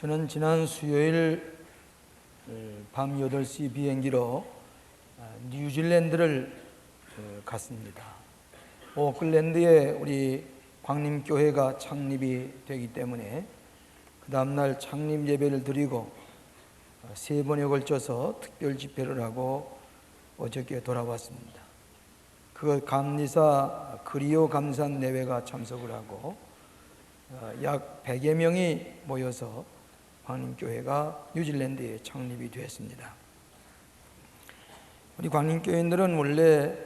저는 지난 수요일 밤 8시 비행기로 뉴질랜드를 갔습니다. 오클랜드에 우리 광림교회가 창립이 되기 때문에 그 다음날 창립 예배를 드리고 3번에 걸쳐서 특별 집회를 하고 어저께 돌아왔습니다. 그 감리사 그리오 감산 내외가 참석을 하고 약 100여 명이 모여서 광림교회가 뉴질랜드에 창립이 되었습니다. 우리 광림교회인들은 원래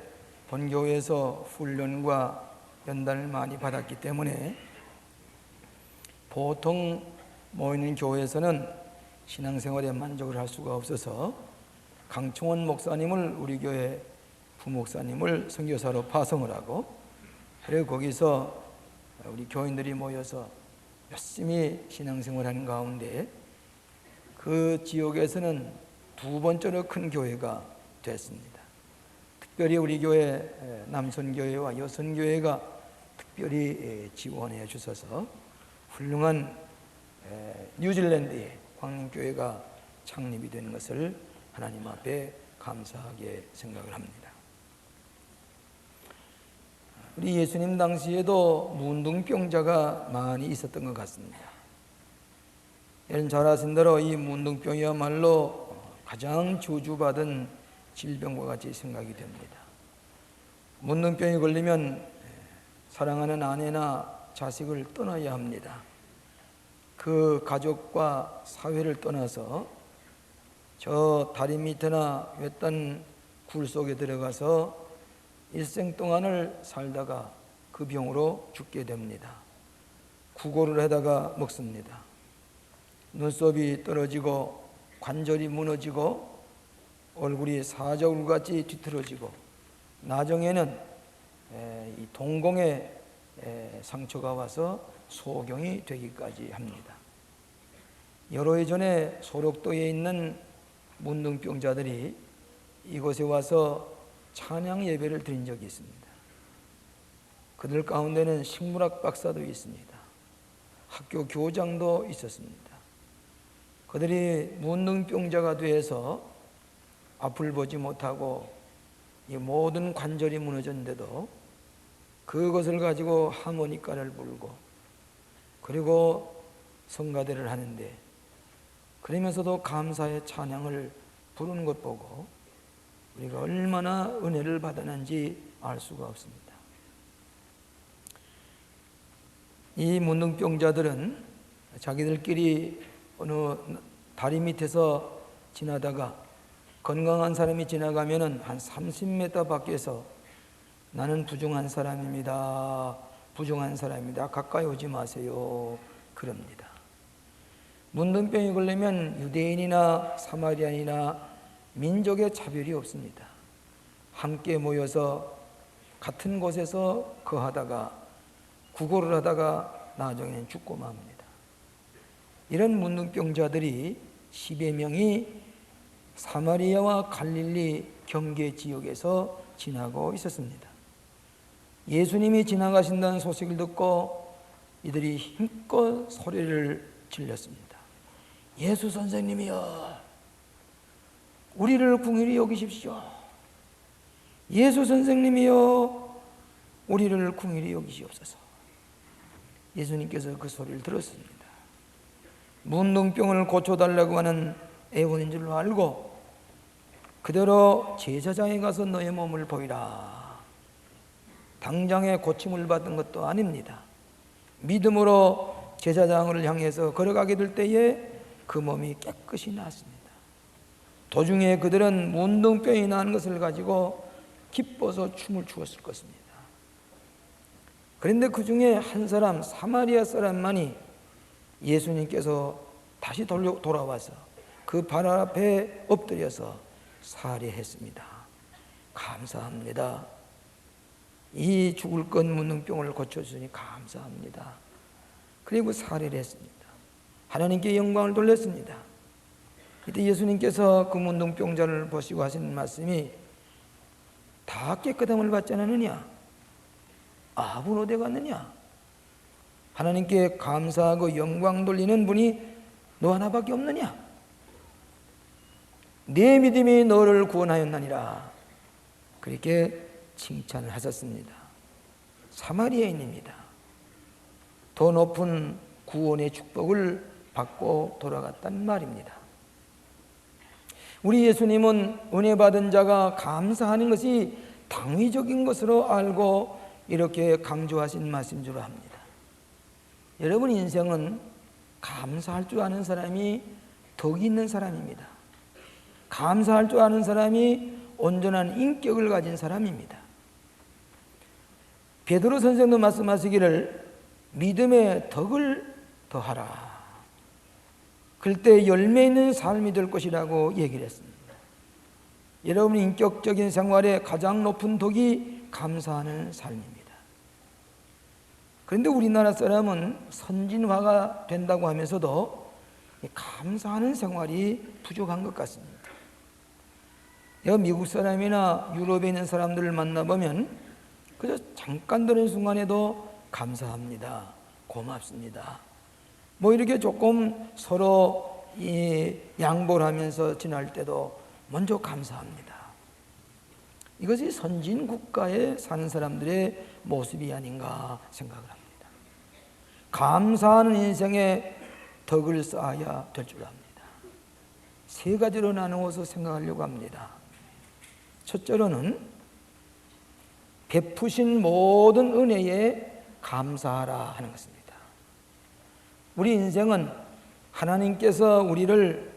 본교회에서 훈련과 연단을 많이 받았기 때문에 보통 모이는 교회에서는 신앙생활에 만족을 할 수가 없어서 강청원 목사님을 우리 교회 부목사님을 선교사로 파송을 하고, 그리고 거기서 우리 교인들이 모여서 열심히 신앙생활하는 가운데 그 지역에서는 2번째로 큰 교회가 됐습니다. 특별히 우리 교회 남선교회와 여선교회가 특별히 지원해 주셔서 훌륭한 뉴질랜드의 광림교회가 창립이 된 것을 하나님 앞에 감사하게 생각을 합니다. 우리 예수님 당시에도 문둥병자가 많이 있었던 것 같습니다. 여러분 잘 아신 대로 이 문둥병이야말로 가장 저주받은 질병과 같이 생각이 됩니다. 문둥병이 걸리면 사랑하는 아내나 자식을 떠나야 합니다. 그 가족과 사회를 떠나서 저 다리 밑에나 외딴 굴 속에 들어가서 일생 동안을 살다가 그 병으로 죽게 됩니다. 구골을 하다가 먹습니다. 눈썹이 떨어지고 관절이 무너지고 얼굴이 사자굴같이 뒤틀어지고 나중에는 이 동공에 상처가 와서 소경이 되기까지 합니다. 여러 해 전에 소록도에 있는 문둥병자들이 이곳에 와서 찬양 예배를 드린 적이 있습니다. 그들 가운데는 식물학 박사도 있습니다. 학교 교장도 있었습니다. 그들이 문둥병자가 되어서 앞을 보지 못하고 이 모든 관절이 무너졌는데도 그것을 가지고 하모니카를 불고 그리고 성가대를 하는데, 그러면서도 감사의 찬양을 부르는 것 보고 우리가 얼마나 은혜를 받았는지 알 수가 없습니다. 이 문둥병자들은 자기들끼리 어느 다리 밑에서 지나다가 건강한 사람이 지나가면은 한 30m 밖에서 나는 부정한 사람입니다. 부정한 사람입니다. 가까이 오지 마세요. 그럽니다. 문둥병이 걸리면 유대인이나 사마리아인이나 민족의 차별이 없습니다. 함께 모여서 같은 곳에서 거하다가 구걸을 하다가 나중에는 죽고 맙니다. 이런 문둥병자들이 10여 명이 사마리아와 갈릴리 경계 지역에서 지나고 있었습니다. 예수님이 지나가신다는 소식을 듣고 이들이 힘껏 소리를 질렀습니다. 예수 선생님이여, 우리를 긍휼히 여기십시오. 예수 선생님이여, 우리를 긍휼히 여기시옵소서. 예수님께서 그 소리를 들었습니다. 문둥병을 고쳐달라고 하는 애원인 줄 알고 그대로 제사장에 가서 너의 몸을 보이라. 당장에 고침을 받은 것도 아닙니다. 믿음으로 제사장을 향해서 걸어가게 될 때에 그 몸이 깨끗이 나았습니다. 도중에 그들은 문둥병이 난 것을 가지고 기뻐서 춤을 추었을 것입니다. 그런데 그 중에 한 사람, 사마리아 사람만이 예수님께서 다시 돌아와서 그 발 앞에 엎드려서 살해했습니다. 감사합니다. 이 죽을 것 문둥병을 고쳐주니 감사합니다. 그리고 살해를 했습니다. 하나님께 영광을 돌렸습니다. 이때 예수님께서 그 문둥병자를 보시고 하시는 말씀이 다 깨끗함을 받지 않았느냐? 아분 어디 갔느냐? 하나님께 감사하고 영광 돌리는 분이 너 하나밖에 없느냐? 내 믿음이 너를 구원하였나니라. 그렇게 칭찬을 하셨습니다. 사마리아인입니다. 더 높은 구원의 축복을 받고 돌아갔단 말입니다. 우리 예수님은 은혜 받은 자가 감사하는 것이 당위적인 것으로 알고 이렇게 강조하신 말씀인 줄 압니다. 여러분, 인생은 감사할 줄 아는 사람이 덕이 있는 사람입니다. 감사할 줄 아는 사람이 온전한 인격을 가진 사람입니다. 베드로 선생도 말씀하시기를 믿음의 덕을 더하라. 그때 열매 있는 삶이 될 것이라고 얘기를 했습니다. 여러분, 인격적인 생활의 가장 높은 덕이 감사하는 삶입니다. 그런데 우리나라 사람은 선진화가 된다고 하면서도 감사하는 생활이 부족한 것 같습니다. 미국 사람이나 유럽에 있는 사람들을 만나보면 그저 잠깐 드는 순간에도 감사합니다, 고맙습니다, 뭐 이렇게 조금 서로 양보를 하면서 지날 때도 먼저 감사합니다. 이것이 선진 국가에 사는 사람들의 모습이 아닌가 생각을 합니다. 감사하는 인생에 덕을 쌓아야 될 줄 압니다. 세 가지로 나누어서 생각하려고 합니다. 첫째로는 베푸신 모든 은혜에 감사하라 하는 것입니다. 우리 인생은 하나님께서 우리를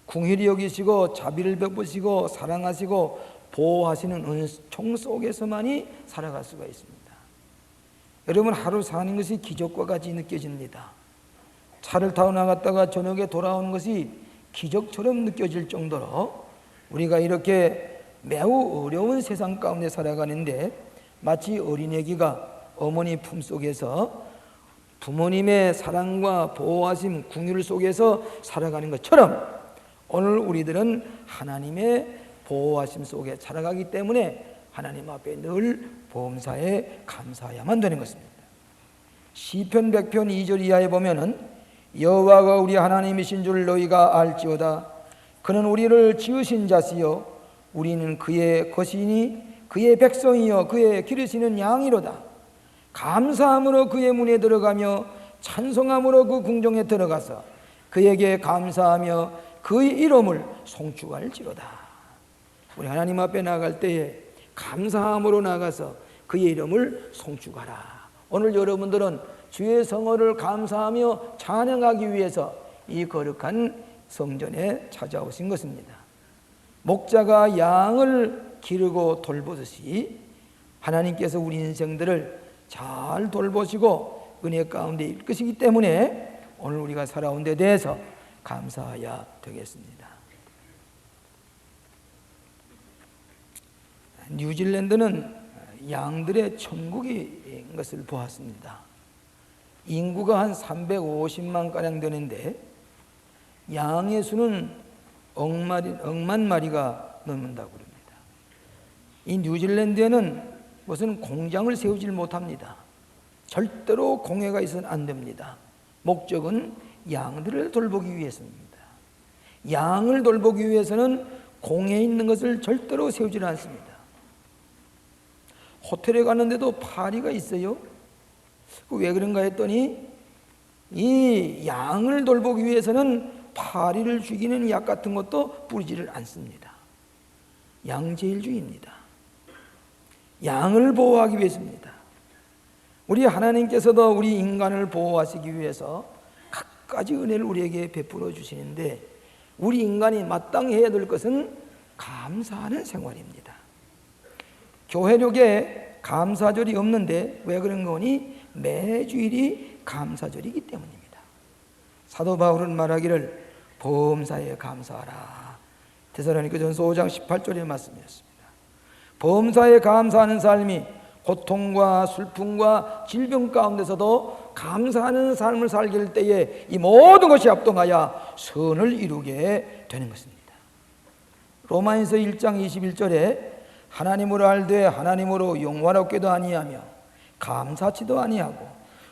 궁휼히 여기시고 자비를 베푸시고 사랑하시고 보호하시는 은총 속에서만이 살아갈 수가 있습니다. 여러분, 하루 사는 것이 기적과 같이 느껴집니다. 차를 타고 나갔다가 저녁에 돌아오는 것이 기적처럼 느껴질 정도로 우리가 이렇게 매우 어려운 세상 가운데 살아가는데 마치 어린애기가 어머니 품속에서 부모님의 사랑과 보호하심, 궁휼 속에서 살아가는 것처럼 오늘 우리들은 하나님의 보호하심 속에 살아가기 때문에 하나님 앞에 늘 보험사에 감사해야만 되는 것입니다. 시편 100편 2절 이하에 보면은 여호와가 우리 하나님이신 줄 너희가 알지어다. 그는 우리를 지으신 자시요 우리는 그의 것이니 그의 백성이요 그의 기르시는 양이로다. 감사함으로 그의 문에 들어가며 찬송함으로 그 궁정에 들어가서 그에게 감사하며 그의 이름을 송축할지로다. 우리 하나님 앞에 나갈 때에 감사함으로 나가서 그의 이름을 송축하라. 오늘 여러분들은 주의 성호를 감사하며 찬양하기 위해서 이 거룩한 성전에 찾아오신 것입니다. 목자가 양을 기르고 돌보듯이 하나님께서 우리 인생들을 잘 돌보시고 은혜 가운데 이끄시기 때문에 오늘 우리가 살아온 데 대해서 감사해야 되겠습니다. 뉴질랜드는 양들의 천국인 것을 보았습니다. 인구가 한 350만 가량 되는데 양의 수는 억만 마리가 넘는다고 합니다. 이 뉴질랜드에는 무슨 공장을 세우질 못합니다. 절대로 공해가 있어서는 안 됩니다. 목적은 양들을 돌보기 위해서입니다. 양을 돌보기 위해서는 공해에 있는 것을 절대로 세우질 않습니다. 호텔에 갔는데도 파리가 있어요. 왜 그런가 했더니 이 양을 돌보기 위해서는 파리를 죽이는 약 같은 것도 뿌리지를 않습니다. 양제일주의입니다. 양을 보호하기 위해서입니다. 우리 하나님께서도 우리 인간을 보호하시기 위해서 갖가지 은혜를 우리에게 베풀어 주시는데 우리 인간이 마땅히 해야 될 것은 감사하는 생활입니다. 교회력에 감사절이 없는데 왜 그런 거니? 매주일이 감사절이기 때문입니다. 사도 바울은 말하기를 범사에 감사하라. 데살로니가전서 5장 18절의 말씀이었습니다. 범사에 감사하는 삶이 고통과 슬픔과 질병 가운데서도 감사하는 삶을 살게 될 때에 이 모든 것이 합동하여 선을 이루게 되는 것입니다. 로마인서 1장 21절에 하나님으로 알되 하나님으로 영화롭게도 아니하며 감사치도 아니하고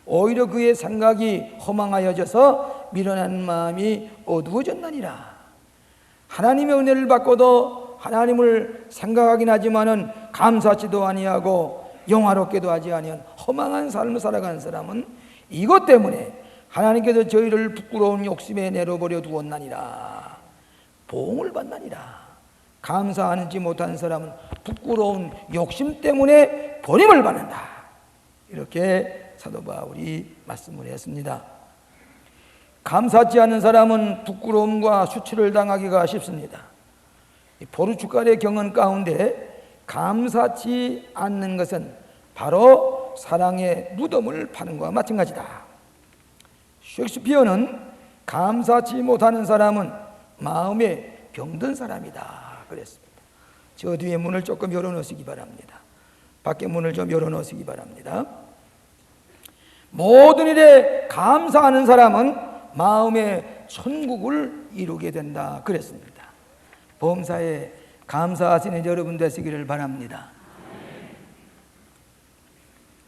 오히려 그의 생각이 허망하여져서 미련한 마음이 어두워졌나니라. 하나님의 은혜를 받고도 하나님을 생각하긴 하지만은 감사치도 아니하고 영화롭게도 하지 아니한 허망한 삶을 살아가는 사람은 이것 때문에 하나님께서 저희를 부끄러운 욕심에 내려버려 두었나니라. 보응을 받나니라. 감사하지 못한 사람은 부끄러운 욕심 때문에 버림을 받는다. 이렇게 사도 바울이 말씀을 했습니다. 감사하지 않는 사람은 부끄러움과 수치를 당하기가 쉽습니다. 포르투갈의 경언 가운데 감사치 않는 것은 바로 사랑의 무덤을 파는 것과 마찬가지다. 셰익스피어는 감사치 못하는 사람은 마음에 병든 사람이다 그랬습니다. 저 뒤에 문을 조금 열어놓으시기 바랍니다. 밖에 문을 좀 열어놓으시기 바랍니다. 모든 일에 감사하는 사람은 마음의 천국을 이루게 된다 그랬습니다. 보험사에 감사하시는 여러분 되시기를 바랍니다.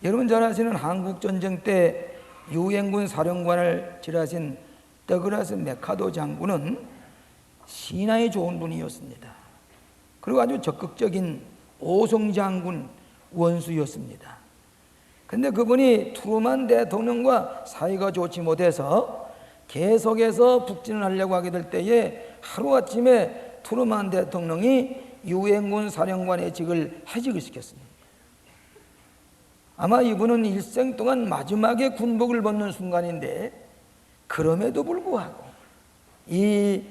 여러분 잘 아시는 한국전쟁 때 유엔군 사령관을 지내신 더글라스 메카도 장군은 신하에 좋은 분이었습니다. 그리고 아주 적극적인 오성 장군 원수였습니다. 그런데 그분이 트루만 대통령과 사이가 좋지 못해서 계속해서 북진을 하려고 하게 될 때에 하루아침에 트루만 대통령이 유엔군 사령관의 직을 해직을 시켰습니다. 아마 이분은 일생 동안 마지막에 군복을 벗는 순간인데 그럼에도 불구하고 이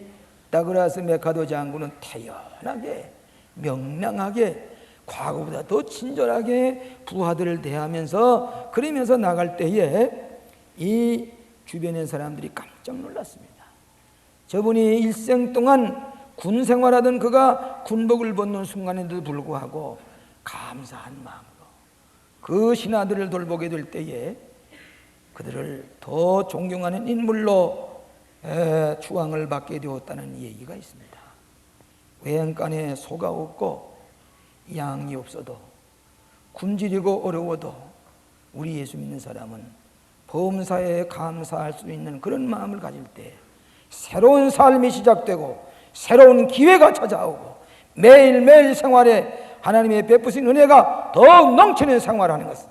다그라스 메카도 장군은 태연하게 명랑하게 과거보다 더 친절하게 부하들을 대하면서 그러면서 나갈 때에 이 주변의 사람들이 깜짝 놀랐습니다. 저분이 일생 동안 군 생활하던 그가 군복을 벗는 순간에도 불구하고 감사한 마음으로 그 신하들을 돌보게 될 때에 그들을 더 존경하는 인물로 추앙을 받게 되었다는 얘기가 있습니다. 외양간에 소가 없고 양이 없어도 굶주리고 어려워도 우리 예수 믿는 사람은 범사에 감사할 수 있는 그런 마음을 가질 때 새로운 삶이 시작되고 새로운 기회가 찾아오고 매일매일 생활에 하나님의 베푸신 은혜가 더욱 넘치는 생활하는 것은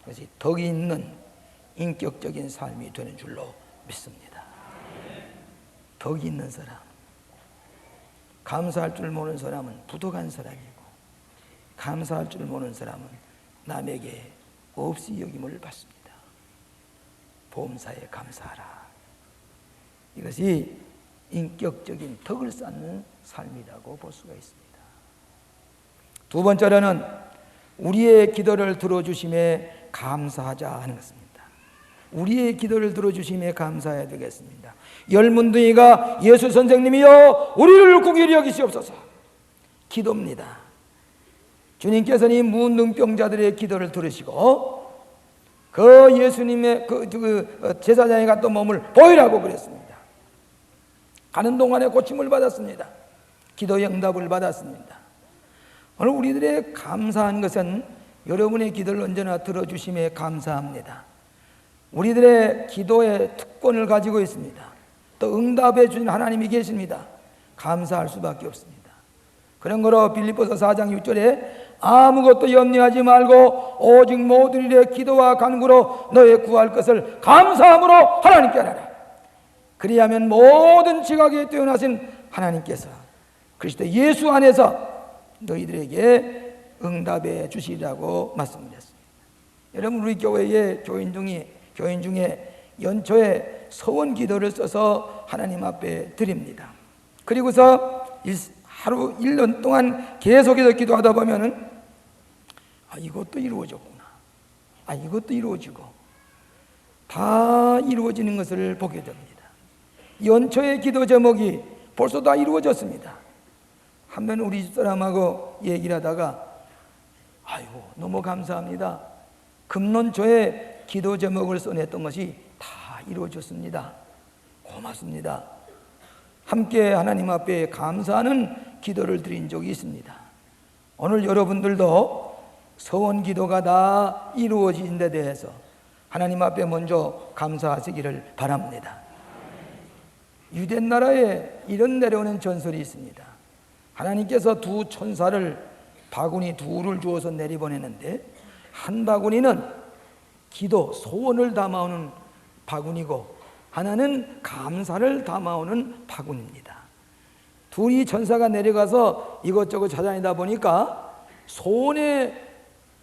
그것이 덕이 있는 인격적인 삶이 되는 줄로 믿습니다. 덕이 있는 사람, 감사할 줄 모르는 사람은 부족한 사람이고 감사할 줄 모르는 사람은 남에게 없이 여김을 받습니다. 보험사에 감사하라. 이것이 인격적인 덕을 쌓는 삶이라고 볼 수가 있습니다. 두 번째로는 우리의 기도를 들어주심에 감사하자 하는 것입니다. 우리의 기도를 들어주심에 감사해야 되겠습니다. 열문둥이가 예수 선생님이여 우리를 궁휼히 여기시옵소서 기도입니다. 주님께서는 이 문둥병자들의 기도를 들으시고 그 예수님의 그 제사장에 갔던 몸을 보이라고 그랬습니다. 가는 동안에 고침을 받았습니다. 기도의 응답을 받았습니다. 오늘 우리들의 감사한 것은 여러분의 기도를 언제나 들어주심에 감사합니다. 우리들의 기도의 특권을 가지고 있습니다. 또 응답해 주신 하나님이 계십니다. 감사할 수밖에 없습니다. 그런 거로 빌립보서 4장 6절에 아무것도 염려하지 말고 오직 모든 일에 기도와 간구로 너의 구할 것을 감사함으로 하나님께 하라. 그리하면 모든 지각에 뛰어나신 하나님께서 그리스도 예수 안에서 너희들에게 응답해 주시리라고 말씀드렸습니다. 여러분 우리 교회의 교인 중에 연초에 서원 기도를 써서 하나님 앞에 드립니다. 그리고서 하루 1년 동안 계속해서 기도하다 보면은 이것도 이루어졌구나. 이것도 이루어지고 다 이루어지는 것을 보게 됩니다. 연초의 기도 제목이 벌써 다 이루어졌습니다. 한번 우리 집사람하고 얘기를 하다가 아이고 너무 감사합니다. 금년초에 기도 제목을 써냈던 것이 다 이루어졌습니다. 고맙습니다. 함께 하나님 앞에 감사하는 기도를 드린 적이 있습니다. 오늘 여러분들도 서원 기도가 다 이루어진 데 대해서 하나님 앞에 먼저 감사하시기를 바랍니다. 유대 나라에 이런 내려오는 전설이 있습니다. 하나님께서 두 천사를 바구니 둘을 주어서 내리보내는데 한 바구니는 기도, 소원을 담아오는 바구니고 하나는 감사를 담아오는 바구니입니다. 둘이 천사가 내려가서 이것저것 찾아내다 보니까 소원의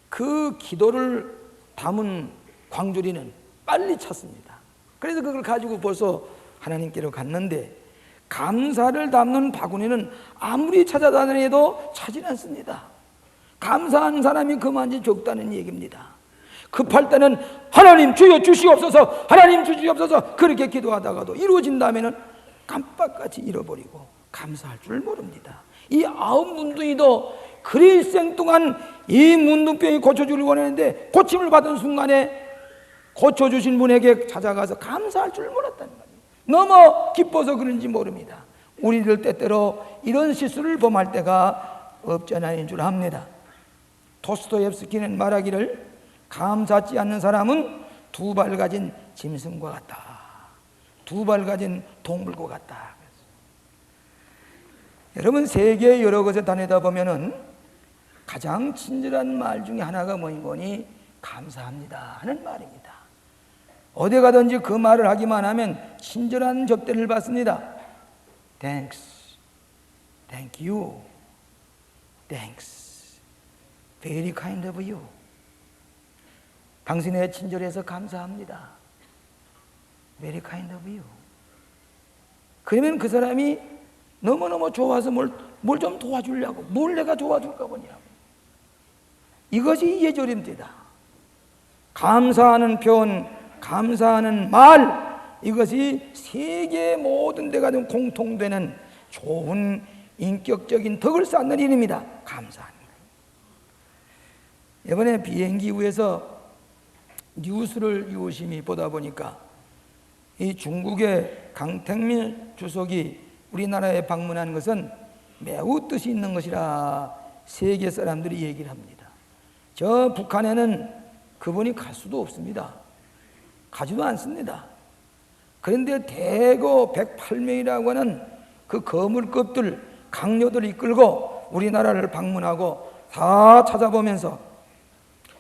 그 기도를 담은 광주리는 빨리 찾습니다. 그래서 그걸 가지고 벌써 하나님께로 갔는데 감사를 담는 바구니는 아무리 찾아다녀도 찾지 않습니다. 감사한 사람이 그만이 적다는 얘기입니다. 급할 때는 하나님 주여 주시옵소서, 하나님 주시옵소서 그렇게 기도하다가도 이루어진 다음에는 깜빡같이 잃어버리고 감사할 줄 모릅니다. 이 9문둥이도 그리 일생 동안 이 문둥병이 고쳐주길 원했는데 고침을 받은 순간에 고쳐주신 분에게 찾아가서 감사할 줄 몰랐다는 거예요. 너무 기뻐서 그런지 모릅니다. 우리들 때때로 이런 실수를 범할 때가 없지 않은 줄 압니다. 도스토옙스키는 말하기를 감사하지 않는 사람은 두 발 가진 짐승과 같다. 두 발 가진 동물과 같다. 여러분 세계 여러 곳에 다니다 보면은 가장 친절한 말 중에 하나가 뭐니 감사합니다 하는 말입니다. 어디 가든지 그 말을 하기만 하면 친절한 접대를 받습니다. Thanks, thank you, thanks, very kind of you. 당신의 친절해서 감사합니다. Very kind of you. 그러면 그 사람이 너무너무 좋아서 뭘 좀 도와주려고, 뭘 내가 도와줄까 보냐고. 이것이 예절입니다. 감사하는 표현, 감사하는 말, 이것이 세계 모든 데가 좀 공통되는 좋은 인격적인 덕을 쌓는 일입니다. 감사하는 것. 이번에 비행기 위에서 뉴스를 유심히 보다 보니까 이 중국의 강택민 주석이 우리나라에 방문한 것은 매우 뜻이 있는 것이라 세계 사람들이 얘기를 합니다. 저 북한에는 그분이 갈 수도 없습니다. 가지도 않습니다. 그런데 대거 108명이라고 하는 그 거물급들, 강요들 이끌고 우리나라를 방문하고 다 찾아보면서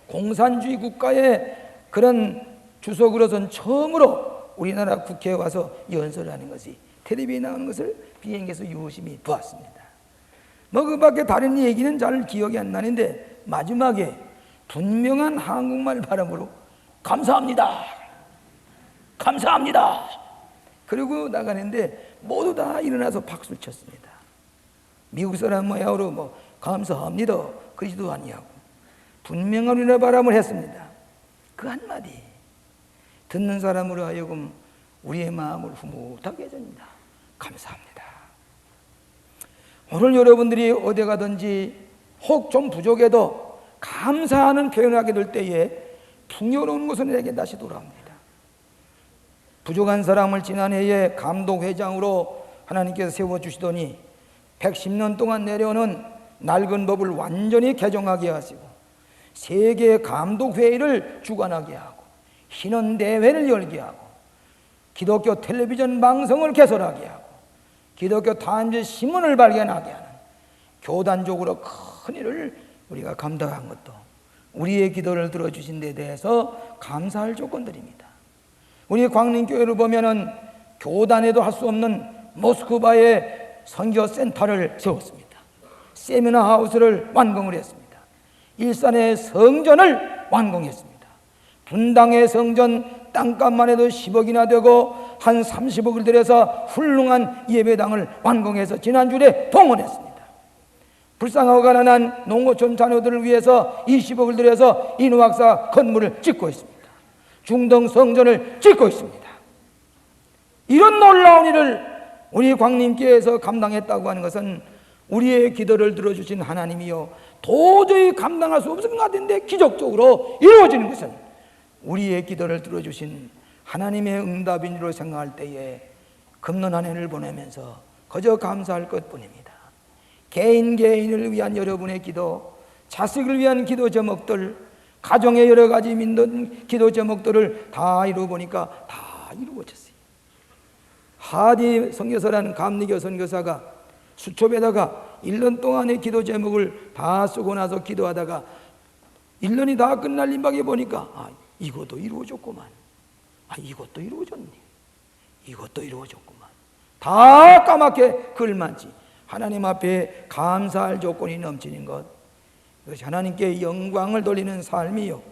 공산주의 국가의 그런 주석으로선 처음으로 우리나라 국회에 와서 연설을 하는 것이 텔레비에 나오는 것을 비행기에서 유심히 보았습니다. 뭐 그 밖에 다른 얘기는 잘 기억이 안 나는데 마지막에 분명한 한국말 발음으로 감사합니다, 감사합니다 그리고 나가는데 모두 다 일어나서 박수를 쳤습니다. 미국 사람 모양으로 뭐 감사합니다 그러지도 아니하고 분명한 우리나라 발음을 했습니다. 그 한마디 듣는 사람으로 하여금 우리의 마음을 흐뭇하게 해줍니다. 감사합니다. 오늘 여러분들이 어디 가든지 혹 좀 부족해도 감사하는 표현을 하게 될 때에 풍요로운 것은 내게 다시 돌아옵니다. 부족한 사람을 지난해에 감독회장으로 하나님께서 세워주시더니 110년 동안 내려오는 낡은 법을 완전히 개정하게 하시고 세계 감독회의를 주관하게 하고 신원대회를 열게 하고 기독교 텔레비전 방송을 개설하게 하고 기독교 타임즈 신문을 발견하게 하는 교단적으로 큰 일을 우리가 감당한 것도 우리의 기도를 들어주신 데 대해서 감사할 조건들입니다. 우리 광림교회를 보면은 교단에도 할 수 없는 모스크바의 선교센터를 세웠습니다. 세미나 하우스를 완공을 했습니다. 일산의 성전을 완공했습니다. 분당의 성전 땅값만 해도 10억이나 되고 한 30억을 들여서 훌륭한 예배당을 완공해서 지난주에 봉헌했습니다. 불쌍하고 가난한 농어촌 자녀들을 위해서 20억을 들여서 인후학사 건물을 짓고 있습니다. 중동 성전을 짓고 있습니다. 이런 놀라운 일을 우리 광림교회에서 감당했다고 하는 것은 우리의 기도를 들어주신 하나님이요 도저히 감당할 수 없을 것 같은데 기적적으로 이루어지는 것은 우리의 기도를 들어주신 하나님의 응답인 줄로 생각할 때에 금년 한 해를 보내면서 거저 감사할 것뿐입니다. 개인을 위한 여러분의 기도, 자식을 위한 기도 제목들, 가정의 여러 가지 믿는 기도 제목들을 다 이루어보니까 다 이루어졌어요. 하디 선교사라는 감리교 선교사가 수첩에다가 1년 동안의 기도 제목을 다 쓰고 나서 기도하다가 1년이 다 끝날 임박에 보니까 이것도 이루어졌구만. 이것도 이루어졌네. 이것도 이루어졌구만. 다 까맣게 글만지 하나님 앞에 감사할 조건이 넘치는 것, 그것이 하나님께 영광을 돌리는 삶이요,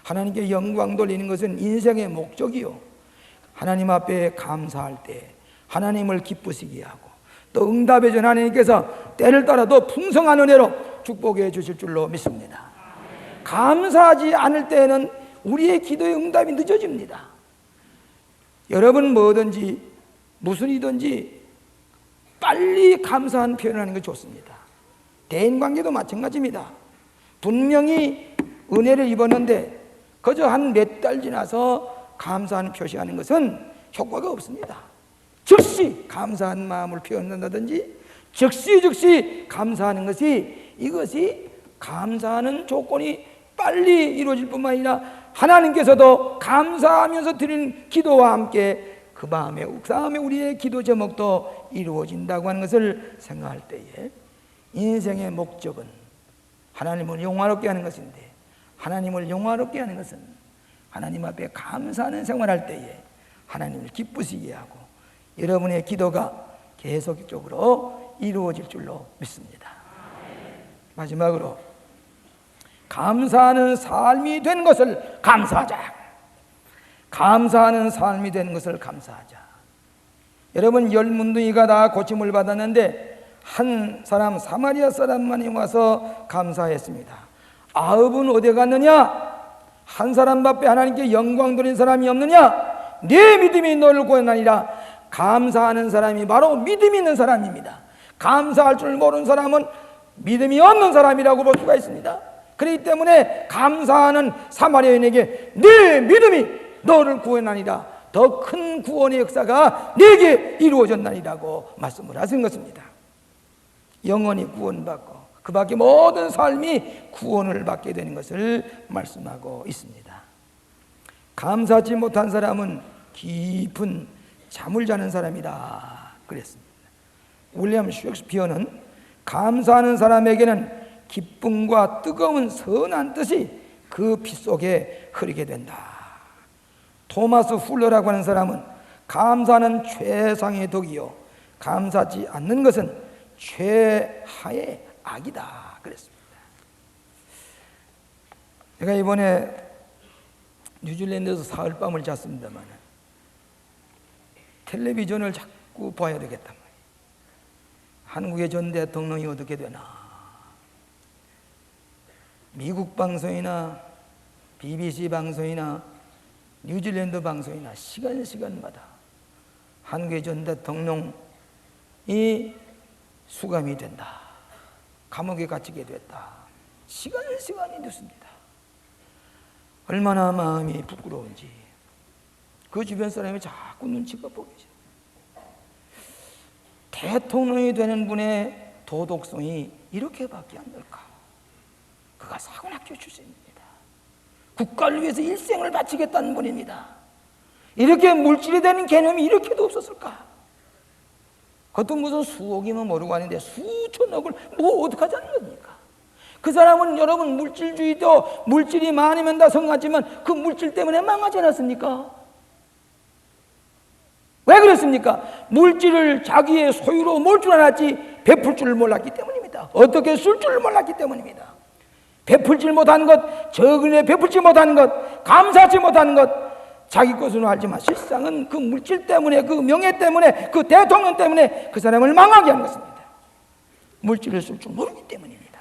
하나님께 영광 돌리는 것은 인생의 목적이요, 하나님 앞에 감사할 때 하나님을 기쁘시게 하고 또 응답해 준 하나님께서 때를 따라 더 풍성한 은혜로 축복해 주실 줄로 믿습니다. 감사하지 않을 때에는 우리의 기도의 응답이 늦어집니다. 여러분 뭐든지 무슨 일이든지 빨리 감사한 표현을 하는 게 좋습니다. 대인관계도 마찬가지입니다. 분명히 은혜를 입었는데 그저 한 몇 달 지나서 감사하는 표시하는 것은 효과가 없습니다. 즉시 감사한 마음을 표현한다든지 즉시 감사하는 것이, 이것이 감사하는 조건이 빨리 이루어질 뿐만 아니라 하나님께서도 감사하면서 드리는 기도와 함께 그 다음에 우리의 기도 제목도 이루어진다고 하는 것을 생각할 때에 인생의 목적은 하나님을 영화롭게 하는 것인데, 하나님을 영화롭게 하는 것은 하나님 앞에 감사하는 생활할 때에 하나님을 기쁘시게 하고 여러분의 기도가 계속적으로 이루어질 줄로 믿습니다. 마지막으로 감사하는 삶이 된 것을 감사하자. 감사하는 삶이 된 것을 감사하자. 여러분, 10문둥이가 다 고침을 받았는데 한 사람, 사마리아 사람만이 와서 감사했습니다. 9은 어디 갔느냐? 한 사람밖에 하나님께 영광 돌린 사람이 없느냐? 네 믿음이 너를 구원하니라. 감사하는 사람이 바로 믿음이 있는 사람입니다. 감사할 줄 모르는 사람은 믿음이 없는 사람이라고 볼 수가 있습니다. 그렇기 때문에 감사하는 사마리아인에게 네 믿음이 너를 구원하니라, 더 큰 구원의 역사가 네게 이루어졌나니라고 말씀을 하신 것입니다. 영원히 구원받고 그 밖에 모든 삶이 구원을 받게 되는 것을 말씀하고 있습니다. 감사하지 못한 사람은 깊은 잠을 자는 사람이다 그랬습니다. 윌리엄 셰익스피어는 감사하는 사람에게는 기쁨과 뜨거운 선한 뜻이 그 피 속에 흐르게 된다. 토마스 훌러라고 하는 사람은 감사는 최상의 덕이요 감사하지 않는 것은 최하의 악이다 그랬습니다. 제가 이번에 뉴질랜드에서 사흘밤을 잤습니다만 텔레비전을 자꾸 봐야 되겠단 말이에요. 한국의 전 대통령이 어떻게 되나, 미국 방송이나 BBC 방송이나 뉴질랜드 방송이나 시간마다 한국의 전 대통령이 수감이 된다, 감옥에 갇히게 됐다, 시간이 됐습니다. 얼마나 마음이 부끄러운지 그 주변 사람이 자꾸 눈치가 보이죠. 대통령이 되는 분의 도덕성이 이렇게밖에 안 될까? 그가 사관학교 출신입니다. 국가를 위해서 일생을 바치겠다는 분입니다. 이렇게 물질이 되는 개념이 이렇게도 없었을까? 그것도 무슨 수억이면 모르고 하는데 수천억을 뭐 어떡하자는 겁니까? 그 사람은 여러분 물질주의도 물질이 많으면 다 성공하지만 그 물질 때문에 망하지 않았습니까? 왜 그랬습니까? 물질을 자기의 소유로 몰 줄 알았지 베풀 줄 몰랐기 때문입니다. 어떻게 쓸 줄 몰랐기 때문입니다. 베풀지 못한 것, 적은에 베풀지 못한 것, 감사하지 못한 것, 자기 것으로 알지만 실상은 그 물질 때문에, 그 명예 때문에, 그 대통령 때문에 그 사람을 망하게 하는 것입니다. 물질을 쓸 줄 모르기 때문입니다.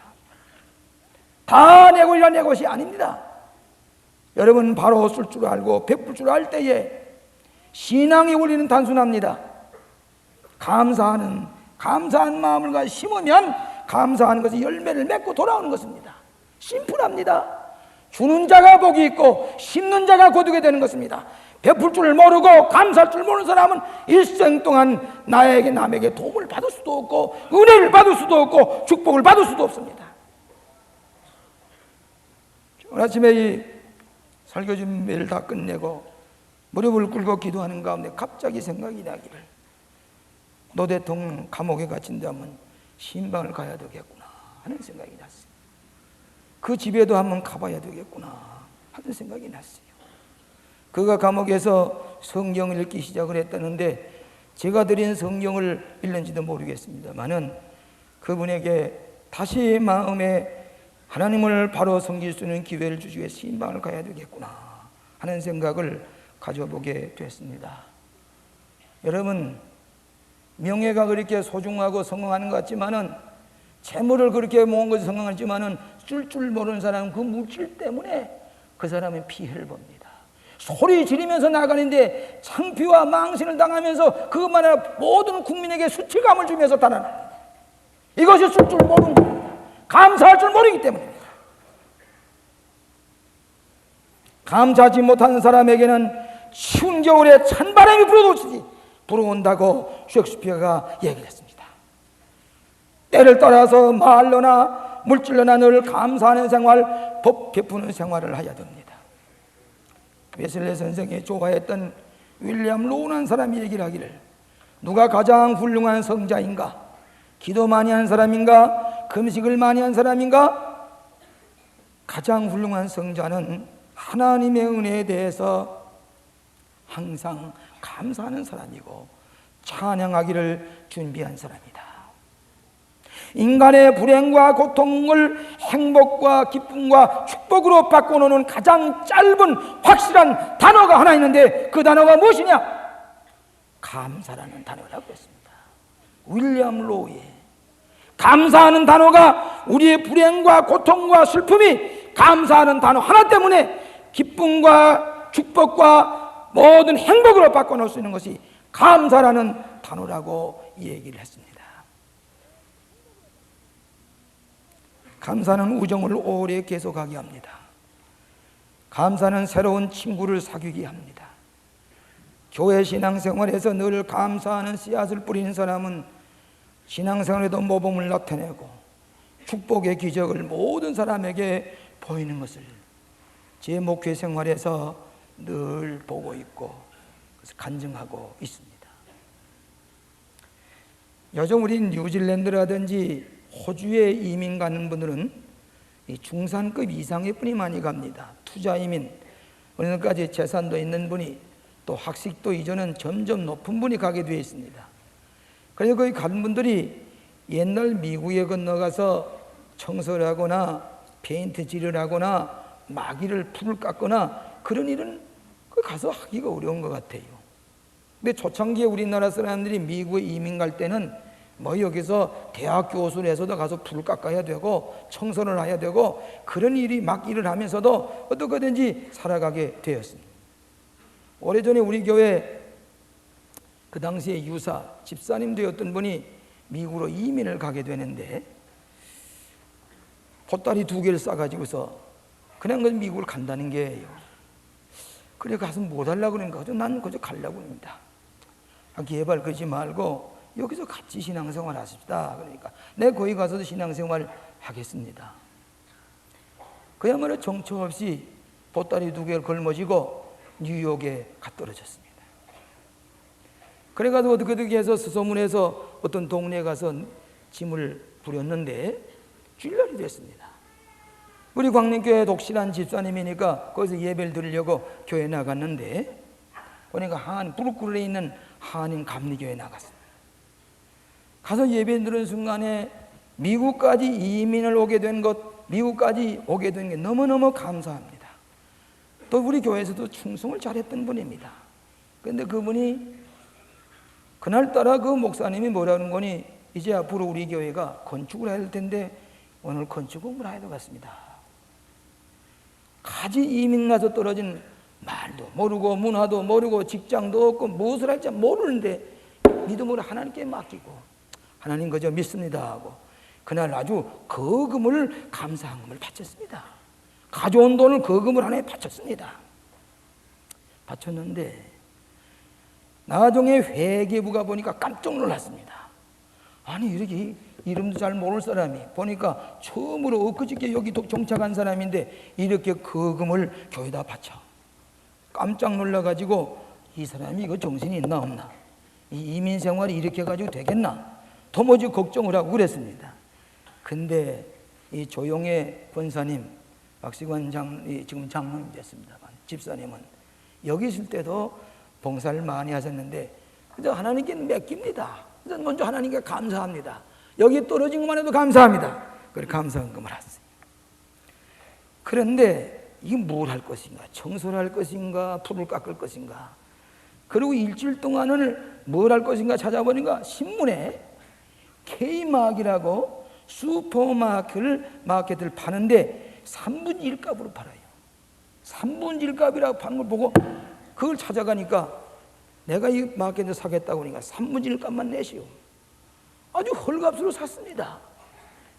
다 내 것이라 내 것이 아닙니다. 여러분 바로 쓸 줄 알고 베풀 줄 알 때에 신앙의 원리는 단순합니다. 감사한 마음을 가지고 심으면 감사하는 것이 열매를 맺고 돌아오는 것입니다. 심플합니다. 주는 자가 복이 있고 심는 자가 거두게 되는 것입니다. 베풀 줄 모르고 감사할 줄 모르는 사람은 일생 동안 나에게 남에게 도움을 받을 수도 없고 은혜를 받을 수도 없고 축복을 받을 수도 없습니다. 오늘 아침에 이 설교 준비를 다 끝내고 무릎을 꿇고 기도하는 가운데 갑자기 생각이 나기를, 노 대통령 감옥에 갇힌다면 신방을 가야 되겠구나 하는 생각이 났어요. 그 집에도 한번 가봐야 되겠구나 하는 생각이 났어요. 그가 감옥에서 성경을 읽기 시작을 했다는데 제가 드린 성경을 읽는지도 모르겠습니다만은 그분에게 다시 마음에 하나님을 바로 섬길 수 있는 기회를 주시기 위해 신방을 가야 되겠구나 하는 생각을 가져보게 됐습니다. 여러분, 명예가 그렇게 소중하고 성공하는 것 같지만은, 재물을 그렇게 모은 것이 성공하지만은 쓸 줄 모르는 사람은 그 물질 때문에 그 사람은 피해를 봅니다. 소리 지르면서 나가는데 창피와 망신을 당하면서 그것만으로 모든 국민에게 수치감을 주면서 달아납니다. 이것이 쓸 줄 모르는 겁니다. 감사할 줄 모르기 때문입니다. 감사하지 못하는 사람에게는 추운 겨울에 찬바람이 불어온다고 셰익스피어가 얘기를 했습니다. 때를 따라서 말로나 물질로나 늘 감사하는 생활, 법 베푸는 생활을 해야 됩니다. 웨슬리 선생이 좋아했던 윌리엄 로우라는 사람이 얘기를 하기를, 누가 가장 훌륭한 성자인가? 기도 많이 한 사람인가? 금식을 많이 한 사람인가? 가장 훌륭한 성자는 하나님의 은혜에 대해서 항상 감사하는 사람이고 찬양하기를 준비한 사람이다. 인간의 불행과 고통을 행복과 기쁨과 축복으로 바꿔놓는 가장 짧은 확실한 단어가 하나 있는데 그 단어가 무엇이냐? 감사라는 단어라고 했습니다. 윌리엄 로우의 감사하는 단어가 우리의 불행과 고통과 슬픔이 감사하는 단어 하나 때문에 기쁨과 축복과 모든 행복으로 바꿔놓을 수 있는 것이 감사라는 단어라고 얘기를 했습니다. 감사는 우정을 오래 계속하게 합니다. 감사는 새로운 친구를 사귀게 합니다. 교회 신앙생활에서 늘 감사하는 씨앗을 뿌리는 사람은 신앙생활에도 모범을 나타내고 축복의 기적을 모든 사람에게 보이는 것을 제 목회 생활에서 늘 보고 있고 간증하고 있습니다. 요즘 우리 뉴질랜드라든지 호주에 이민 가는 분들은 중산급 이상의 분이 많이 갑니다. 투자 이민, 어느 까지 재산도 있는 분이, 또 학식도 이전은 점점 높은 분이 가게 되어 있습니다. 그래서 거기 가는 분들이 옛날 미국에 건너가서 청소를 하거나 페인트질을 하거나 마기를 풀을 깎거나 그런 일은 가서 하기가 어려운 것 같아요. 근데 초창기에 우리나라 사람들이 미국에 이민 갈 때는 뭐 여기서 대학 교수를 해서도 가서 풀을 깎아야 되고 청소를 해야 되고 그런 일이 막 일을 하면서도 어떻게든지 살아가게 되었습니다. 오래전에 우리 교회 그 당시에 유사 집사님 되었던 분이 미국으로 이민을 가게 되는데 보따리 2개를 싸가지고서 그냥 미국을 간다는 게예요. 그래 가서 뭐 하려고 그러니까 난 그저 가려고 합니다. 개발 그러지 말고 여기서 같이 신앙생활 하십시다. 그러니까 내가 거기 가서도 신앙생활 하겠습니다. 그야말로 정처 없이 보따리 2개를 걸머지고 뉴욕에 가 떨어졌습니다. 그래가지고 어떻게 해서 수소문해서 어떤 동네에 가서 짐을 부렸는데 주일날이 됐습니다. 우리 광림교회 독실한 집사님이니까 거기서 예배를 드리려고 교회 나갔는데 보니까 브루클린에 있는 한인 감리교회에 나갔습니다. 가서 예배 드리는 순간에 미국까지 이민을 오게 된 것, 미국까지 오게 된 게 너무너무 감사합니다. 또 우리 교회에서도 충성을 잘했던 분입니다. 그런데 그분이 그날따라 그 목사님이 뭐라는 거니, 이제 앞으로 우리 교회가 건축을 해야 될 텐데 오늘 건축을 해야 되겠습니다. 가지 이민 가서 떨어진 말도 모르고 문화도 모르고 직장도 없고 무엇을 할지 모르는데 믿음으로 하나님께 맡기고 하나님 그저 믿습니다 하고 그날 아주 거금을 감사함을 바쳤습니다. 가져온 돈을 거금을 하나에 바쳤습니다. 바쳤는데 나중에 회계부가 보니까 깜짝 놀랐습니다. 아니 이렇게 이름도 잘 모를 사람이 보니까 처음으로 엊그저께 여기 정착한 사람인데 이렇게 그 금을 교회에다 바쳐. 깜짝 놀라가지고 이 사람이 이거 정신이 있나 없나, 이 이민 생활이 이렇게 해가지고 되겠나, 도무지 걱정을 하고 그랬습니다. 근데 이 조용의 권사님, 박시관 지금 장로님 됐습니다. 집사님은 여기 있을 때도 봉사를 많이 하셨는데 그저 하나님께 맡깁니다. 그래서 먼저 하나님께 감사합니다. 여기 떨어진 것만 해도 감사합니다. 그래 감사한금을 하세요. 그런데 이게 뭘 할 것인가? 청소를 할 것인가? 풀을 깎을 것인가? 그리고 일주일 동안을 뭘 할 것인가 찾아보니까 신문에 K마켓이라고 슈퍼마켓을 파는데 3분의 1 값으로 팔아요. 3분의 1 값이라고 파는 걸 보고 그걸 찾아가니까 내가 이 마켓에서 사겠다고 하니까 3분의 1 값만 내시오. 아주 헐값으로 샀습니다.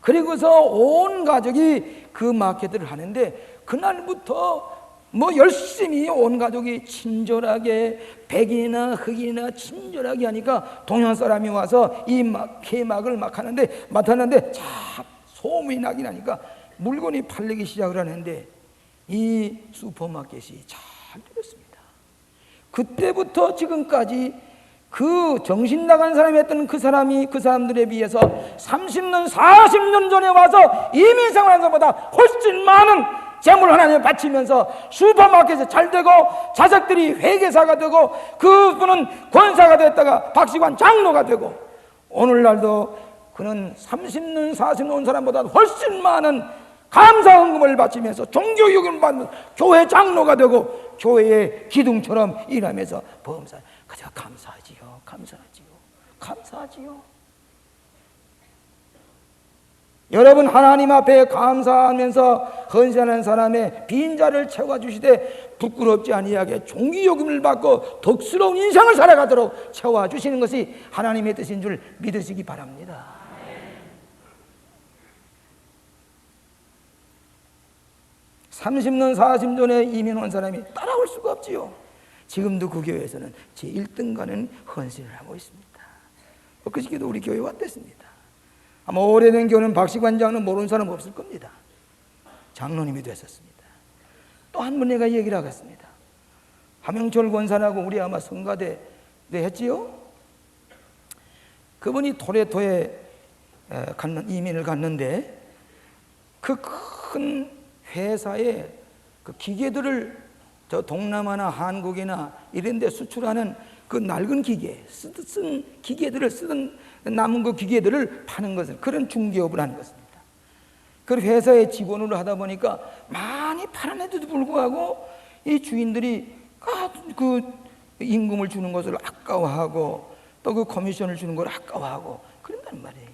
그리고서 온 가족이 그 마켓을 하는데 그날부터 뭐 열심히 온 가족이 친절하게 백인이나 흑인이나 친절하게 하니까 동양 사람이 와서 이 K마켓을 막 하는데 맡았는데 참 소문이 나긴 하니까 물건이 팔리기 시작을 하는데 이 슈퍼마켓이 잘 되었습니다. 그때부터 지금까지 그 정신 나간 사람이 했던 그 사람들에 비해서 30년 40년 전에 와서 이민 생활하면서보다 훨씬 많은 재물 하나님에 바치면서 슈퍼마켓에 잘 되고 자식들이 회계사가 되고 그분은 권사가 됐다가 박시관 장로가 되고 오늘날도 그는 30년 40년 온 사람보다 훨씬 많은 감사 헌금을 바치면서 종교육을 받으면서 교회 장로가 되고 교회의 기둥처럼 일하면서 범사. 그저 감사하지요. 여러분 하나님 앞에 감사하면서 헌신하는 사람의 빈자를 채워주시되 부끄럽지 아니하게 종기요금을 받고 덕스러운 인생을 살아가도록 채워주시는 것이 하나님의 뜻인 줄 믿으시기 바랍니다. 30년 40년에 이민 온 사람이 따라올 수가 없지요. 지금도 그 교회에서는 제 1등 가는 헌신을 하고 있습니다. 그저께도 우리 교회 왔댔습니다. 아마 오래된 교회는 박시관 장로 모르는 사람 없을 겁니다. 장로님이 됐었습니다. 또 한 분 내가 얘기를 하겠습니다. 하명철 권사라고 우리 아마 성가대 했지요. 그분이 토레토에 이민을 갔는데 그 큰 회사에 그 기계들을 저 동남아나 한국이나 이런 데 수출하는 그 낡은 기계, 쓴 기계들을 쓰던 남은 그 기계들을 파는 것을 그런 중개업을 하는 것입니다. 그 회사의 직원으로 하다 보니까 많이 팔아내도 불구하고 이 주인들이 그 임금을 주는 것을 아까워하고 또 그 커미션을 주는 걸 아까워하고 그런단 말이에요.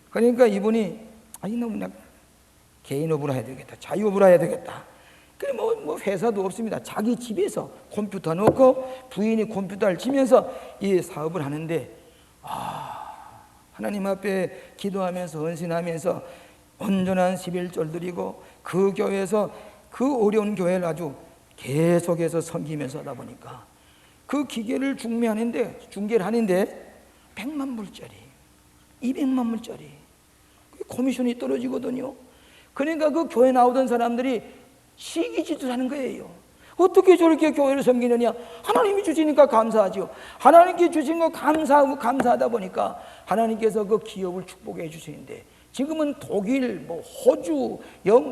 그러니까 이분이 너무 개인업으로 해야 되겠다, 자유업으로 해야 되겠다. 그래 뭐 회사도 없습니다. 자기 집에서 컴퓨터 놓고 부인이 컴퓨터를 치면서 이 사업을 하는데 하나님 앞에 기도하면서 헌신하면서 온전한 11절 드리고 그 교회에서 그 어려운 교회를 아주 계속해서 섬기면서 하다 보니까 그 기계를 중개를 하는데 100만 불짜리 200만 불짜리 커미션이 떨어지거든요. 그러니까 그 교회 나오던 사람들이 시기질을 하는 거예요. 어떻게 저렇게 교회를 섬기느냐? 하나님이 주시니까 감사하죠. 하나님께 주신 거 감사하다 보니까 하나님께서 그 기업을 축복해 주시는데 지금은 독일, 호주,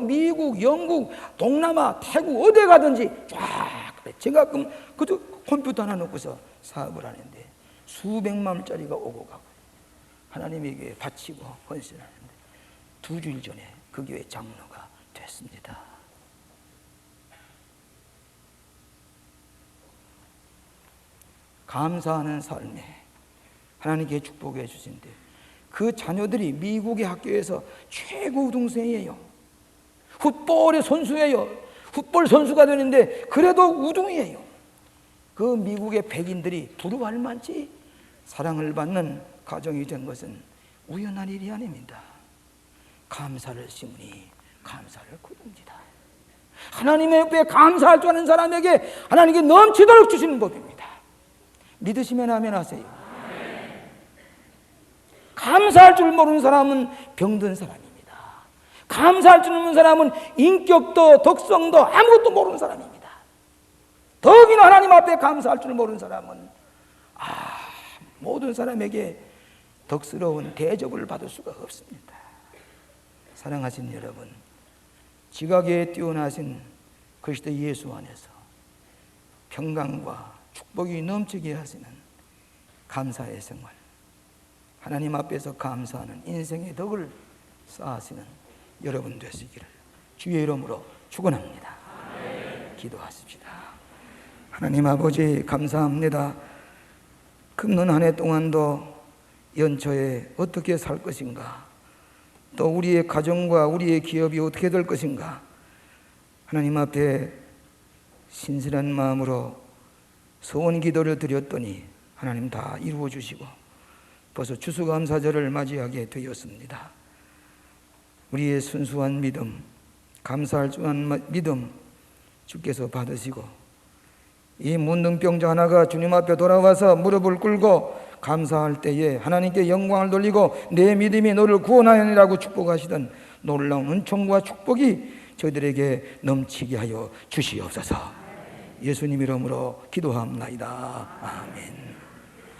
미국, 영국, 동남아, 태국 어디 가든지 쫙 제가 그저 컴퓨터 하나 놓고서 사업을 하는데 수백만 원짜리가 오고 가고 하나님에게 바치고 헌신하는데 2주일 전에 그 교회 장로가 됐습니다. 감사하는 삶에 하나님께 축복해 주신데 그 자녀들이 미국의 학교에서 최고 우등생이에요. 풋볼의 선수예요. 풋볼 선수가 되는데 그래도 우등이에요. 그 미국의 백인들이 부러워할 만치 사랑을 받는 가정이 된 것은 우연한 일이 아닙니다. 감사를 심으니 감사를 거둡니다. 하나님의 옆에 감사할 줄 아는 사람에게 하나님께 넘치도록 주시는 법입니다. 믿으시면 아멘 하세요. 감사할 줄 모르는 사람은 병든 사람입니다. 감사할 줄 모르는 사람은 인격도 덕성도 아무것도 모르는 사람입니다. 더욱이나 하나님 앞에 감사할 줄 모르는 사람은 모든 사람에게 덕스러운 대접을 받을 수가 없습니다. 사랑하신 여러분, 지각에 뛰어나신 그리스도 예수 안에서 평강과 축복이 넘치게 하시는 감사의 생활, 하나님 앞에서 감사하는 인생의 덕을 쌓으시는 여러분 되시기를 주의 이름으로 축원합니다. 기도하십시다. 하나님 아버지, 감사합니다. 금년 한 해 동안도 연초에 어떻게 살 것인가, 또 우리의 가정과 우리의 기업이 어떻게 될 것인가, 하나님 앞에 신실한 마음으로 소원 기도를 드렸더니 하나님 다 이루어 주시고 벌써 추수감사절을 맞이하게 되었습니다. 우리의 순수한 믿음, 감사할 줄한 믿음 주께서 받으시고, 이 문둥병자 하나가 주님 앞에 돌아와서 무릎을 꿇고 감사할 때에 하나님께 영광을 돌리고 내 믿음이 너를 구원하였느라고 축복하시던 놀라운 은총과 축복이 저희들에게 넘치게 하여 주시옵소서. 예수님 이름으로 기도합나이다. 아멘.